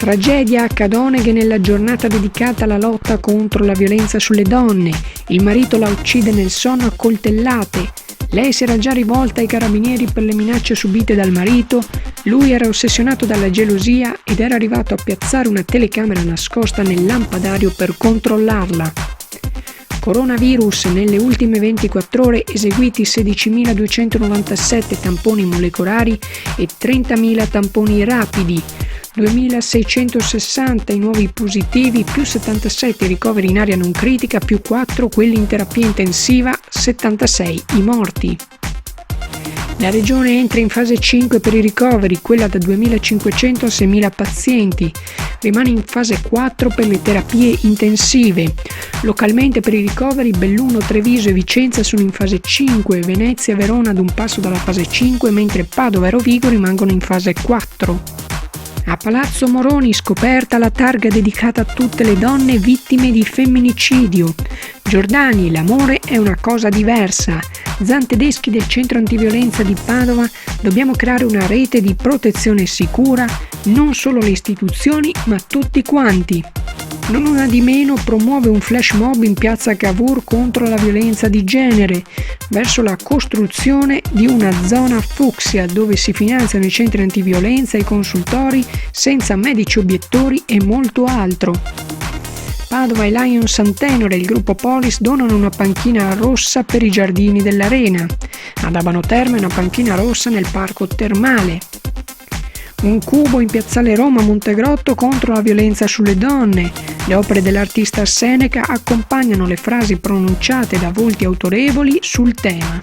Tragedia a Cadoneghe nella giornata dedicata alla lotta contro la violenza sulle donne. Il marito la uccide nel sonno a coltellate. Lei si era già rivolta ai carabinieri per le minacce subite dal marito. Lui era ossessionato dalla gelosia ed era arrivato a piazzare una telecamera nascosta nel lampadario per controllarla. Coronavirus: nelle ultime 24 ore eseguiti 16.297 tamponi molecolari e 30.000 tamponi rapidi, 2.660 i nuovi positivi, più 77 i ricoveri in area non critica, più 4 quelli in terapia intensiva, 76 i morti. La regione entra in fase 5 per i ricoveri, quella da 2.500 a 6.000 pazienti. Rimane in fase 4 per le terapie intensive. Localmente per i ricoveri Belluno, Treviso e Vicenza sono in fase 5, Venezia e Verona ad un passo dalla fase 5, mentre Padova e Rovigo rimangono in fase 4. A Palazzo Moroni scoperta la targa dedicata a tutte le donne vittime di femminicidio. Giordani: l'amore è una cosa diversa. Zan Tedeschi del Centro Antiviolenza di Padova: dobbiamo creare una rete di protezione sicura, non solo le istituzioni ma tutti quanti. Non una di meno promuove un flash mob in piazza Cavour contro la violenza di genere, verso la costruzione di una zona fucsia dove si finanziano i centri antiviolenza e i consultori senza medici obiettori e molto altro. Padova e Lions Santenore e il gruppo Polis donano una panchina rossa per i giardini dell'Arena. Ad Abano Terme una panchina rossa nel parco termale. Un cubo in piazzale Roma Montegrotto contro la violenza sulle donne. Le opere dell'artista Seneca accompagnano le frasi pronunciate da volti autorevoli sul tema.